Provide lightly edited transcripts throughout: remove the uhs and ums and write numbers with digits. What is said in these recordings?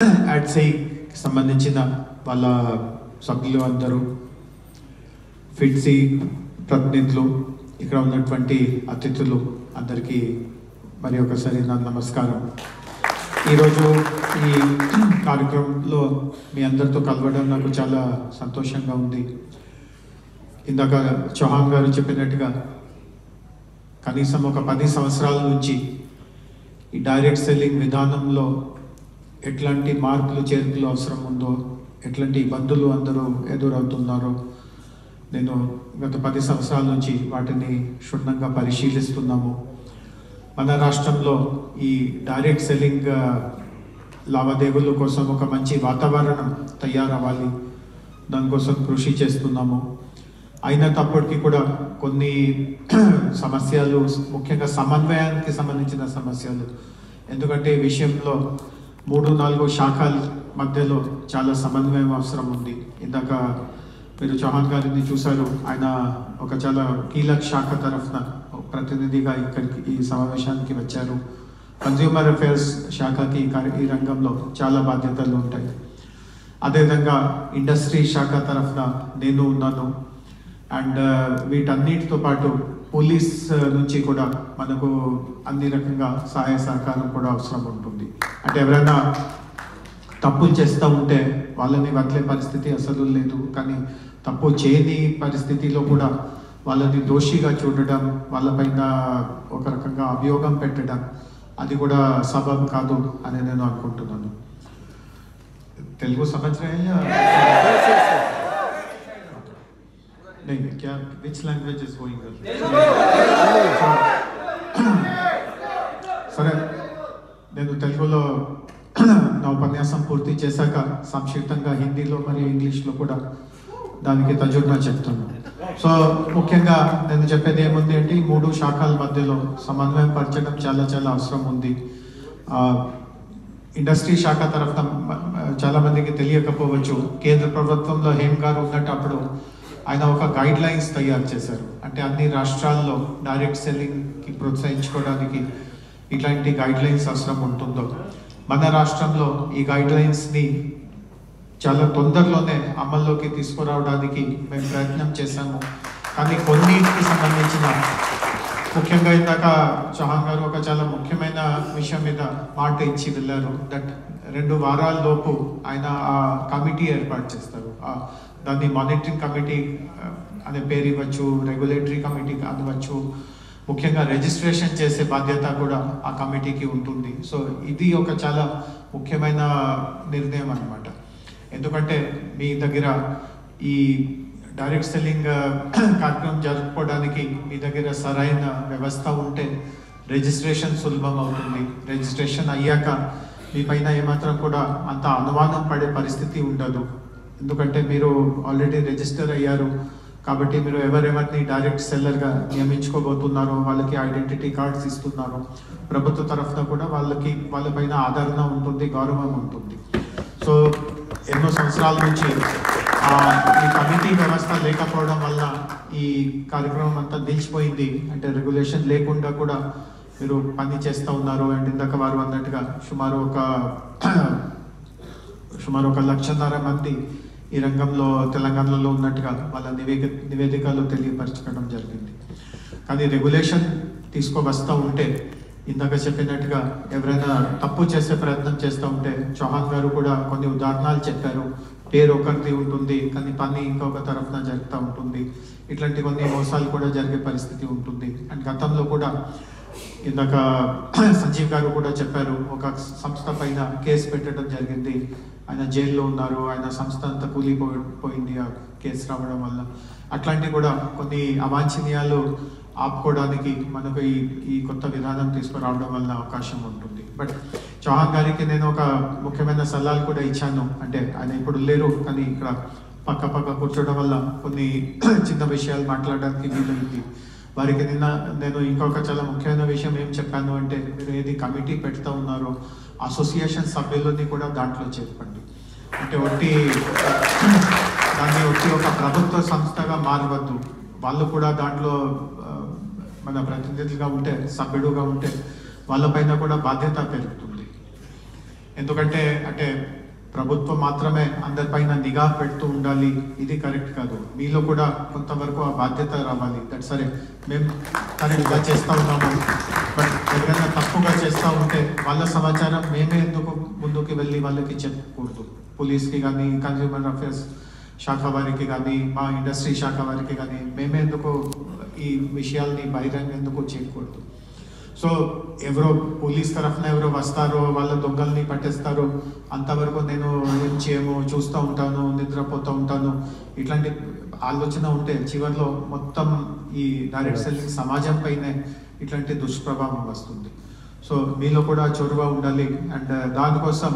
యాడ్సైకి సంబంధించిన వాళ్ళ సభ్యులు అందరూ, ఫిట్సీ ప్రతినిధులు, ఇక్కడ ఉన్నటువంటి అతిథులు అందరికీ మరి ఒకసారి నా నమస్కారం. ఈరోజు ఈ కార్యక్రమంలో మీ అందరితో కలవడం నాకు చాలా సంతోషంగా ఉంది. ఇందాక చౌహాన్ గారు చెప్పినట్టుగా కనీసం ఒక 10 సంవత్సరాల నుంచి ఈ డైరెక్ట్ సెల్లింగ్ విధానంలో ఎట్లాంటి మార్పులు చేర్పులు అవసరం ఉందో, ఎట్లాంటి ఇబ్బందులు అందరూ ఎదురవుతున్నారో నేను గత 10 సంవత్సరాల నుంచి వాటిని క్షుణ్ణంగా పరిశీలిస్తున్నాము. మన రాష్ట్రంలో ఈ డైరెక్ట్ సెల్లింగ్ లావాదేవీల కోసం ఒక మంచి వాతావరణం తయారవ్వాలి, దానికోసం కృషి చేస్తున్నాము. అయినప్పటికీ కూడా కొన్ని సమస్యలు, ముఖ్యంగా సమన్వయానికి సంబంధించిన సమస్యలు, ఎందుకంటే ఈ విషయంలో 3-4 శాఖల మధ్యలో చాలా సమన్వయం అవసరం ఉంది. ఇందాక మీరు చౌహాన్ గారిని చూశారు, ఆయన ఒక చాలా కీలక శాఖ తరఫున ప్రతినిధిగా ఇక్కడికి ఈ సమావేశానికి వచ్చారు. కన్జ్యూమర్ అఫేర్స్ శాఖకి ఈ రంగంలో చాలా బాధ్యతలు ఉంటాయి. అదేవిధంగా ఇండస్ట్రీ శాఖ తరఫున నేను ఉన్నాను. అండ్ వీటన్నిటితో పాటు పోలీస్ నుంచి కూడా మనకు అన్ని రకంగా సహాయ సహకారం కూడా అవసరం ఉంటుంది. అంటే ఎవరైనా తప్పులు చేస్తూ ఉంటే వాళ్ళని వదిలే పరిస్థితి అసలు లేదు, కానీ తప్పు చేయని పరిస్థితిలో కూడా వాళ్ళని దోషిగా చూడడం, వాళ్ళపైన ఒక రకంగా అభియోగం పెట్టడం, అది కూడా సబబ్ కాదు అని నేను అనుకుంటున్నాను. తెలుగు సంవత్సరం नहीं, क्या which language is going on? సరే, నేను తెలుగులో నా ఉపన్యాసం పూర్తి చేశాక సంక్షిప్తంగా హిందీలో మరియు ఇంగ్లీష్లో కూడా దానికి తర్జుమా చెప్తాను. సో ముఖ్యంగా నేను చెప్పేది ఏముంది అంటే, ఈ 3 శాఖల మధ్యలో సమన్వయం పరచడం చాలా చాలా అవసరం ఉంది. ఇండస్ట్రీ శాఖ తరఫున చాలా మందికి తెలియకపోవచ్చు, కేంద్ర ప్రభుత్వంలో హేమ్ గారు ఉన్నప్పుడు ఆయన ఒక గైడ్ లైన్స్ తయారు చేశారు. అంటే అన్ని రాష్ట్రాల్లో డైరెక్ట్ సెల్లింగ్కి ప్రోత్సహించుకోవడానికి ఇట్లాంటి గైడ్ లైన్స్ అవసరం ఉంటుందో, మన రాష్ట్రంలో ఈ గైడ్ లైన్స్ని చాలా తొందరలోనే అమల్లోకి తీసుకురావడానికి మేము ప్రయత్నం చేశాము. కానీ కొన్నిటికి సంబంధించిన, ముఖ్యంగా ఇందాక చౌహాన్ గారు ఒక చాలా ముఖ్యమైన విషయం మీద మాట ఇచ్చి వెళ్ళారు, దట్ 2 వారాల లోపు ఆయన ఆ కమిటీ ఏర్పాటు చేస్తారు. దాన్ని మానిటరింగ్ కమిటీ అనే పేరు ఇవ్వచ్చు, రెగ్యులేటరీ కమిటీ అనవచ్చు. ముఖ్యంగా రిజిస్ట్రేషన్ చేసే బాధ్యత కూడా ఆ కమిటీకి ఉంటుంది. సో ఇది ఒక చాలా ముఖ్యమైన నిర్ణయం అన్నమాట. ఎందుకంటే మీ దగ్గర ఈ డైరెక్ట్ సెల్లింగ్ కార్యక్రమం జరుపుకోవడానికి మీ దగ్గర సరైన వ్యవస్థ ఉంటే రిజిస్ట్రేషన్ సులభం అవుతుంది. రిజిస్ట్రేషన్ అయ్యాక మీ పైన ఏమాత్రం కూడా అంత అనుమానం పడే పరిస్థితి ఉండదు. ఎందుకంటే మీరు ఆల్రెడీ రిజిస్టర్ అయ్యారు కాబట్టి మీరు ఎవరెవరిని డైరెక్ట్ సెల్లర్గా నియమించుకోబోతున్నారో వాళ్ళకి ఐడెంటిటీ కార్డ్స్ ఇస్తున్నారు. ప్రభుత్వ తరఫున కూడా వాళ్ళపైన ఆదరణ ఉంటుంది, గౌరవం ఉంటుంది. సో ఎన్నో సంవత్సరాల నుంచి ఈ కమిటీ వ్యవస్థ లేకపోవడం వల్ల ఈ కార్యక్రమం అంతా నిలిచిపోయింది. అంటే రెగ్యులేషన్ లేకుండా కూడా మీరు పని చేస్తూ ఉన్నారు. అండ్ ఇందాక వారు అన్నట్టుగా సుమారు ఒక 1,00,000 మంది ఈ రంగంలో తెలంగాణలో ఉన్నట్టుగా వాళ్ళ నివేదికలు తెలియపరచడం జరిగింది. కానీ రెగ్యులేషన్ తీసుకువస్తూ ఉంటే, ఇందాక చెప్పినట్టుగా ఎవరైనా తప్పు చేసే ప్రయత్నం చేస్తూ ఉంటే, చౌహాన్ గారు కూడా కొన్ని ఉదాహరణలు చెప్పారు. పేరు ఒకరిది ఉంటుంది కానీ పని ఇంకొక తరఫున జరుగుతూ ఉంటుంది. ఇట్లాంటి కొన్ని మోసాలు కూడా జరిగే పరిస్థితి ఉంటుంది. అండ్ గతంలో కూడా ఇందాక సంజీవ్ గారు కూడా చెప్పారు, ఒక సంస్థ పైన కేసు పెట్టడం జరిగింది. ఆయన జైల్లో ఉన్నారు, ఆయన సంస్థ అంతా కూలిపోయింది ఆ కేసు రావడం వల్ల. అట్లాంటివి కూడా కొన్ని అవాంఛనీయాలు ఆపుకోవడానికి మనకు ఈ కొత్త విధానం తీసుకురావడం వల్ల అవకాశం ఉంటుంది. బట్ చౌహాన్ గారికి నేను ఒక ముఖ్యమైన సలహాలు కూడా ఇచ్చాను. అంటే ఆయన ఇప్పుడు లేరు, కానీ ఇక్కడ పక్క కూర్చోవడం వల్ల కొన్ని చిన్న విషయాలు మాట్లాడడానికి వీలైంది. వారికి నేను ఇంకొక చాలా ముఖ్యమైన విషయం ఏం చెప్పాను అంటే, మీరు ఏది కమిటీ పెడతా ఉన్నారో అసోసియేషన్ సభ్యులని కూడా దాంట్లో చేర్పండి. అంటే దాన్ని ఒక ప్రభుత్వ సంస్థగా మారవద్దు. వాళ్ళు కూడా దాంట్లో మన ప్రతినిధులుగా ఉంటే, సభ్యుడుగా ఉంటే వాళ్ళపైన కూడా బాధ్యత పెరుగుతుంది. ఎందుకంటే అంటే ప్రభుత్వం మాత్రమే అందరిపైన నిఘా పెడుతూ ఉండాలి, ఇది కరెక్ట్ కాదు. మీలో కూడా కొంతవరకు ఆ బాధ్యత రావాలి. దట్ సరే మేము కరెక్ట్గా చేస్తూ ఉన్నాము, బట్ ఎవరైనా తప్పుగా చేస్తూ ఉంటే వాళ్ళ సమాచారం మేమే ఎందుకు ముందుకు వెళ్ళి వాళ్ళకి చెప్పకూడదు? పోలీస్కి కానీ, కన్జ్యూమర్ అఫేర్స్ శాఖ వారికి కానీ, మా ఇండస్ట్రీ శాఖ వారికి కానీ మేమే ఎందుకు ఈ విషయాల్ని బహిరంగ ఎందుకు చేయకూడదు? సో ఎవరో పోలీస్ తరఫున ఎవరో వస్తారో, వాళ్ళ దొంగల్ని పట్టేస్తారో, అంతవరకు నేను ఏం చేయము, చూస్తూ ఉంటాను, నిద్రపోతూ ఉంటాను, ఇట్లాంటి ఆలోచన ఉంటే చివరిలో మొత్తం ఈ డైరెక్ట్ సెల్లింగ్ సమాజం పైనే ఇట్లాంటి దుష్ప్రభావం వస్తుంది. సో మీలో కూడా చొరవ ఉండాలి. అండ్ దానికోసం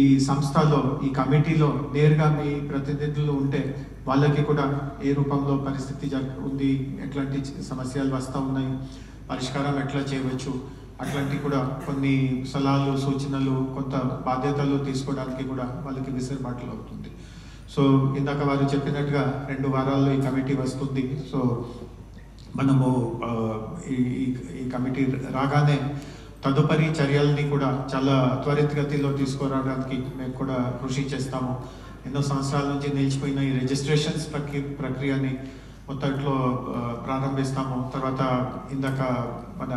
ఈ సంస్థలో, ఈ కమిటీలో నేరుగా మీ ప్రతినిధులు ఉంటే వాళ్ళకి కూడా ఏ రూపంలో పరిస్థితి ఉంది, ఎట్లాంటి సమస్యలు వస్తూ ఉన్నాయి, పరిష్కారం ఎట్లా చేయవచ్చు, అట్లాంటి కూడా కొన్ని సలహాలు, సూచనలు, కొంత బాధ్యతలు తీసుకోవడానికి కూడా వాళ్ళకి విసరబాట్లు అవుతుంది. సో ఇందాక వారు చెప్పినట్టుగా 2 వారాల్లో ఈ కమిటీ వస్తుంది. సో మనము ఈ కమిటీ రాగానే తదుపరి చర్యల్ని కూడా చాలా త్వరితగతిలో తీసుకురావడానికి మేము కూడా కృషి చేస్తాము. ఎన్నో సంవత్సరాల నుంచి నిలిచిపోయిన ఈ రిజిస్ట్రేషన్స్ ప్రక్రియని మొత్తట్లో ప్రారంభిస్తాము. తర్వాత ఇందాక మన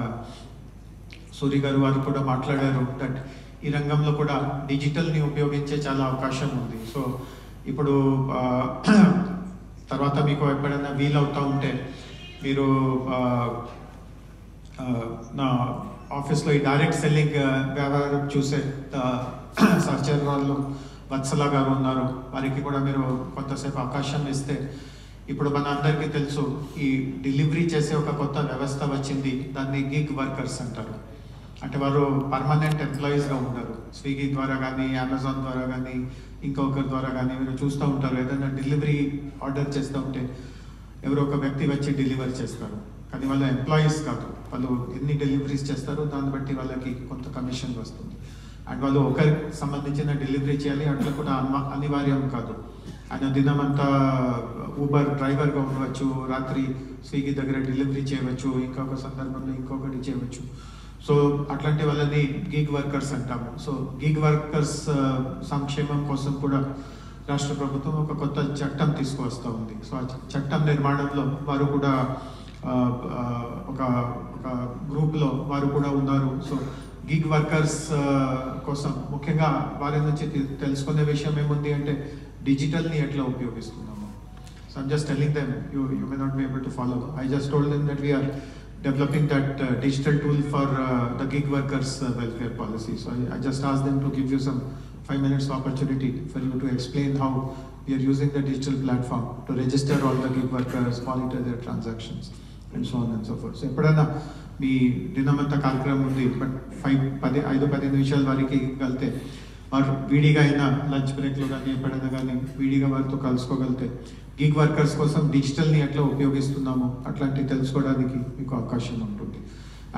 సూరి గారు వారు కూడా మాట్లాడారు దట్ ఈ రంగంలో కూడా డిజిటల్ని ఉపయోగించే చాలా అవకాశం ఉంది. సో ఇప్పుడు తర్వాత మీకు ఎప్పుడైనా వీలవుతూ ఉంటే మీరు నా ఆఫీస్లో ఈ డైరెక్ట్ సెల్లింగ్ వ్యవహారం చూసే సహచరులు వత్సల గారు ఉన్నారు, వారికి కూడా మీరు కొంతసేపు అవకాశం ఇస్తే, ఇప్పుడు మన అందరికీ తెలుసు ఈ డెలివరీ చేసే ఒక కొత్త వ్యవస్థ వచ్చింది, దాన్ని గిగ్ వర్కర్స్ అంటారు. అంటే వారు పర్మనెంట్ ఎంప్లాయీస్గా ఉంటారు. స్విగ్గీ ద్వారా కానీ, అమెజాన్ ద్వారా కానీ, ఇంకొకరి ద్వారా కానీ మీరు చూస్తూ ఉంటారు. ఏదైనా డెలివరీ ఆర్డర్ చేస్తూ ఉంటే ఎవరో ఒక వ్యక్తి వచ్చి డెలివరీ చేస్తారు, కానీ వాళ్ళ ఎంప్లాయీస్ కాదు. వాళ్ళు ఎన్ని డెలివరీస్ చేస్తారో దాన్ని బట్టి వాళ్ళకి కొంత కమిషన్ వస్తుంది. అండ్ వాళ్ళు ఒకరికి సంబంధించిన డెలివరీ చేయాలి, అట్లా కూడా అనివార్యం కాదు. ఆయన దినమంతా ఊబర్ డ్రైవర్గా ఉండవచ్చు, రాత్రి స్విగ్గీ దగ్గర డెలివరీ చేయవచ్చు, ఇంకొక సందర్భంలో ఇంకొకటి చేయవచ్చు. సో అట్లాంటి వాళ్ళని గిగ్ వర్కర్స్ అంటాము. సో గిగ్ వర్కర్స్ సంక్షేమం కోసం కూడా రాష్ట్ర ప్రభుత్వం ఒక కొత్త చట్టం తీసుకువస్తూ ఉంది. సో ఆ చట్టం నిర్మాణంలో వారు కూడా ఒక గ్రూప్లో వారు కూడా ఉన్నారు. సో గిగ్ వర్కర్స్ కోసం ముఖ్యంగా వారి నుంచి తెలుసుకునే విషయం ఏముంది అంటే డిజిటల్ని ఎట్లా ఉపయోగిస్తున్నాము. So I'm just telling them, you may not be able to follow. I just told them that we are developing that digital tool for the gig workers welfare policy. So I just asked them to give you some 5 minutes opportunity for you to explain how we are using the digital platform to register all the gig workers, monitor their transactions and so on and so forth. So ఎప్పుడైనా మీ దినమంతా కార్యక్రమం ఉంది, but 5-10 నిమిషాల వరకు వెళ్తే వారు వీడిగా అయినా lunch బ్రేక్లో కానీ ఎప్పుడైనా కానీ వీడిగా వారితో కలుసుకోగలితే గిగ్ వర్కర్స్ కోసం డిజిటల్ని ఎట్లా ఉపయోగిస్తున్నామో అట్లాంటివి తెలుసుకోవడానికి మీకు అవకాశం ఉంటుంది.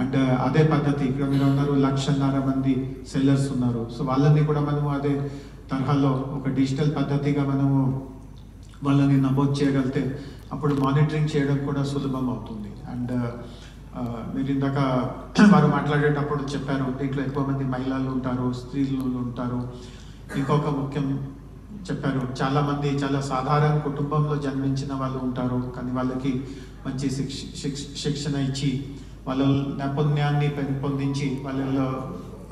అండ్ అదే పద్ధతి ఇక్కడ మీరు ఉన్నారు 1.5 మంది సెల్లర్స్ ఉన్నారు. సో వాళ్ళని కూడా మనము అదే తరహాలో ఒక డిజిటల్ పద్ధతిగా మనము వాళ్ళని నమోదు చేయగలిగితే అప్పుడు మానిటరింగ్ చేయడం కూడా సులభం అవుతుంది. అండ్ మీరు ఇందాక వారు మాట్లాడేటప్పుడు చెప్పారు దీంట్లో ఎక్కువ మంది మహిళలు ఉంటారు, స్త్రీలు ఉంటారు. ఇంకొక ముఖ్యం చెప్పారు, చాలామంది చాలా సాధారణ కుటుంబంలో జన్మించిన వాళ్ళు ఉంటారు, కానీ వాళ్ళకి మంచి శిక్షణ ఇచ్చి వాళ్ళ నైపుణ్యాన్ని పెంపొందించి వాళ్ళలో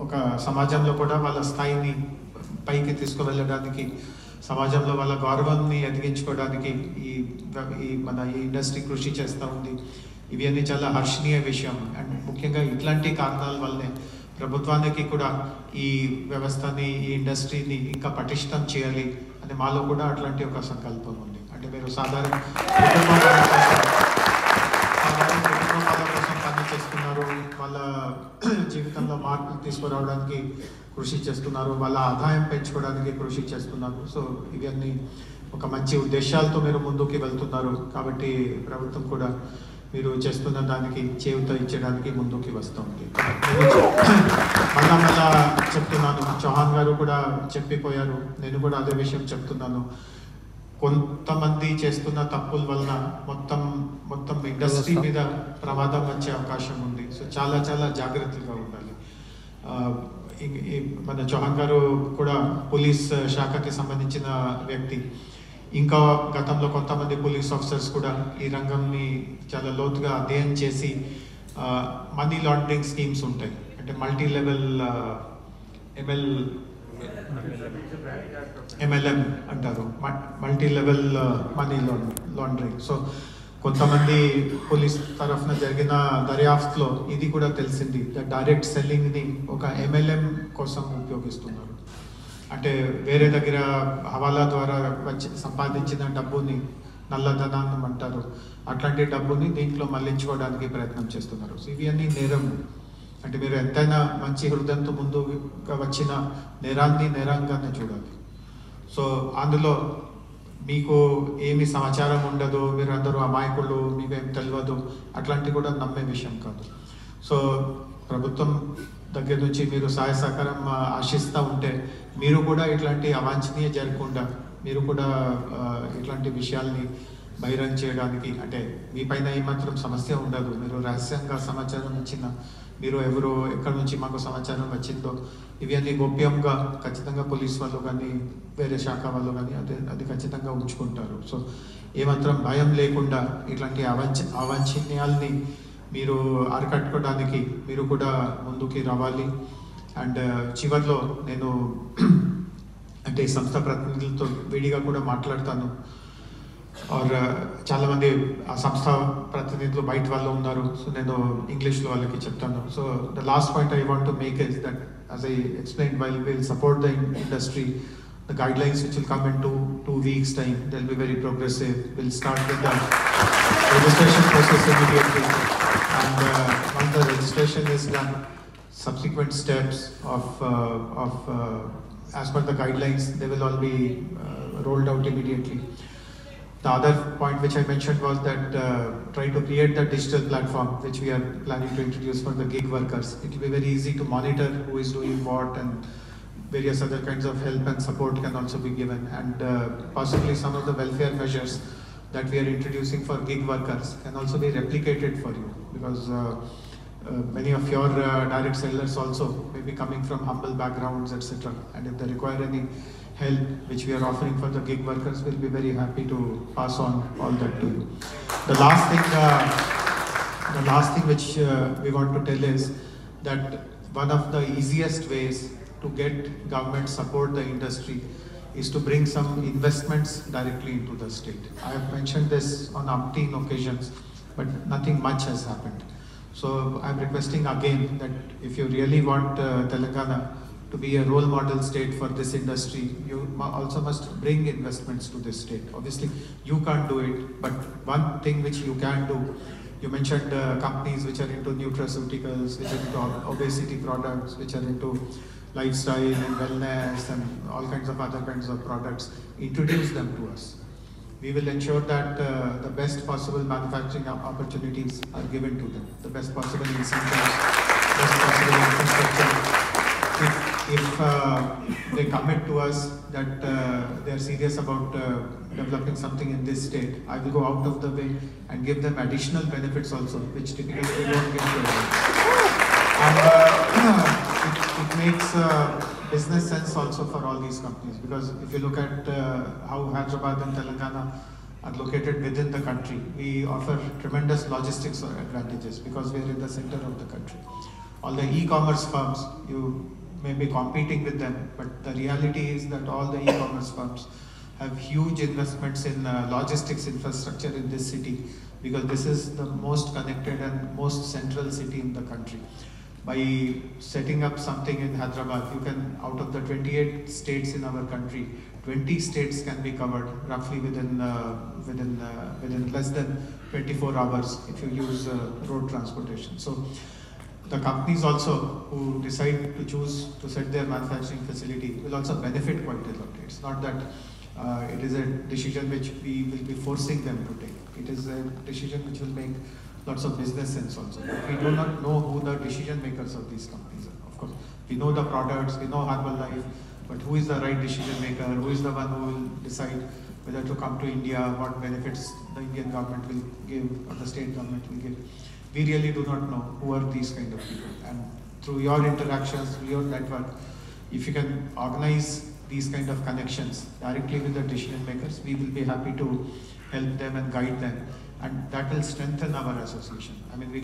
ఒక సమాజంలో కూడా వాళ్ళ స్థాయిని పైకి తీసుకువెళ్ళడానికి, సమాజంలో వాళ్ళ గౌరవాన్ని ఎదిగించుకోవడానికి ఈ మన ఈ ఇండస్ట్రీ కృషి చేస్తూ ఉంది. ఇవన్నీ చాలా హర్షణీయ విషయం. అండ్ ముఖ్యంగా ఇట్లాంటి కారణాల వల్లనే ప్రభుత్వానికి కూడా ఈ వ్యవస్థని, ఈ ఇండస్ట్రీని ఇంకా పటిష్టం చేయాలి అని మాలో కూడా అట్లాంటి ఒక సంకల్పం ఉంది. అంటే మీరు సాధారణ కుటుంబాల కోసం పని చేస్తున్నారు, వాళ్ళ జీవితంలో మార్పులు తీసుకురావడానికి కృషి చేస్తున్నారు, వాళ్ళ ఆదాయం పెంచుకోవడానికి కృషి చేస్తున్నారు. సో ఇవన్నీ ఒక మంచి ఉద్దేశాలతో మీరు ముందుకు వెళ్తున్నారు. కాబట్టి ప్రభుత్వం కూడా మీరు చేస్తున్న దానికి చేయూత ఇచ్చడానికి ముందుకు వస్తుంది. మళ్ళా చెప్తున్నాను, చౌహాన్ గారు కూడా చెప్పిపోయారు, నేను కూడా అదే విషయం చెప్తున్నాను. కొంతమంది చేస్తున్న తప్పుల వలన మొత్తం ఇండస్ట్రీ మీద ప్రమాదం వచ్చే అవకాశం ఉంది. సో చాలా జాగ్రత్తగా ఉండాలి. మన చౌహాన్ గారు కూడా పోలీస్ శాఖకి సంబంధించిన వ్యక్తి. ఇంకా గతంలో కొంతమంది పోలీస్ ఆఫీసర్స్ కూడా ఈ రంగంని చాలా లోతుగా అధ్యయనం చేసి మనీ లాండరింగ్ స్కీమ్స్ ఉంటాయి, అంటే మల్టీ లెవెల్ MLM అంటారు, multi level money laundering. So కొంతమంది పోలీస్ తరఫున జరిగిన దర్యాప్తులో ఇది కూడా తెలిసింది, డైరెక్ట్ సెల్లింగ్ని ఒక MLM కోసం ఉపయోగిస్తున్నారు. అంటే వేరే దగ్గర హవాలా ద్వారా వచ్చి సంపాదించిన డబ్బుని నల్లధనాన్ని అంటారు, అట్లాంటి డబ్బుని దీంట్లో మళ్లించుకోవడానికి ప్రయత్నం చేస్తున్నారు. సో ఇవి అన్నీ నేరం. అంటే మీరు ఎంతైనా మంచి హృదయంతో ముందుగా వచ్చిన నేరాన్ని నేరంగానే చూడాలి. సో అందులో మీకు ఏమి సమాచారం ఉండదు, మీరు అందరూ అమాయకులు, మీకేం తెలియదు, అట్లాంటివి కూడా నమ్మే విషయం కాదు. సో ప్రభుత్వం దగ్గర నుంచి మీరు సహాయ సహకారం ఆశిస్తూ ఉంటే మీరు కూడా ఇట్లాంటి అవాంఛనీయ జరగకుండా మీరు కూడా ఇట్లాంటి విషయాల్ని బహిరంగ చేయడానికి, అంటే మీ పైన ఏమాత్రం సమస్య ఉండదు, మీరు రహస్యంగా సమాచారం ఇచ్చిన, మీరు ఎవరో ఎక్కడి నుంచి మాకు సమాచారం వచ్చిందో ఇవి అన్నీ గోప్యంగా ఖచ్చితంగా పోలీస్ వాళ్ళు కానీ వేరే శాఖ వాళ్ళు కానీ అది ఖచ్చితంగా ఉంచుకుంటారు. సో ఏమాత్రం భయం లేకుండా ఇట్లాంటి అవాంఛనీయాల్ని మీరు అరికట్టుకోవడానికి మీరు కూడా ముందుకి రావాలి. అండ్ చివరిలో నేను అంటే సంస్థ ప్రతినిధులతో విడిగా కూడా మాట్లాడతాను. और చాలామంది ఆ సంస్థ ప్రతినిధులు బయట వాళ్ళు ఉన్నారు, సో నేను ఇంగ్లీష్లో వాళ్ళకి చెప్తాను. So the last point I want to make is that as I explained, while we'll support the industry, the guidelines which will come in two weeks time, they'll be very progressive. We'll start with the registration process immediately, and once the registration is done, subsequent steps of as per the guidelines, they will all be rolled out immediately. The other point which I mentioned was that try to create the digital platform which we are planning to introduce for the gig workers. It will be very easy to monitor who is doing what, and various other kinds of help and support can also be given. And possibly some of the welfare measures that we are introducing for gig workers can also be replicated for you, because many of your direct sellers also may be coming from humble backgrounds, etc. And if they require any help which we are offering for the gig workers, we'll be very happy to pass on all that to you. The last thing which we want to tell is that one of the easiest ways to get government support the industry is to bring some investments directly into the state. I have mentioned this on umpteen occasions, but nothing much has happened. So I am requesting again that if you really want Telangana to be a role model state for this industry, you also must bring investments to this state. Obviously, you can't do it, but one thing which you can do, you mentioned companies which are into nutraceuticals, which are into obesity products, which are into lifestyle and wellness and all kinds of other kinds of products. Introduce them to us. We will ensure that the best possible manufacturing opportunities are given to them, the best possible incentives, best possible infrastructure. If they commit to us that they are serious about developing something in this state, I will go out of the way and give them additional benefits also, which typically they don't get to avoid. And it makes business sense also for all these companies, because if you look at how Hyderabad and Telangana are located within the country, we offer tremendous logistics advantages because we are in the center of the country. All the e-commerce firms, you may be competing with them, but the reality is that all the e-commerce firms have huge investments in logistics infrastructure in this city, because this is the most connected and most central city in the country. By setting up something in Hyderabad, you can, out of the 28 states in our country, 20 states can be covered roughly within less than 24 hours if you use road transportation. So the companies also who decide to choose to set their manufacturing facility will also benefit quite a lot. It's not that it is a decision which we will be forcing them to take. It is a decision which will make lots of business sense also. We do not know who the decision makers of these companies are. Of course, we know the products, we know Herbalife, but who is the right decision maker? Who is the one who will decide whether to come to India, what benefits the Indian government will give or the state government will give? We really do not know who are these kind of people. And through your interactions, through your network, if you can organize these kind of connections directly with the decision makers, we will be happy to help them and guide them, and that will strengthen our association. I mean, we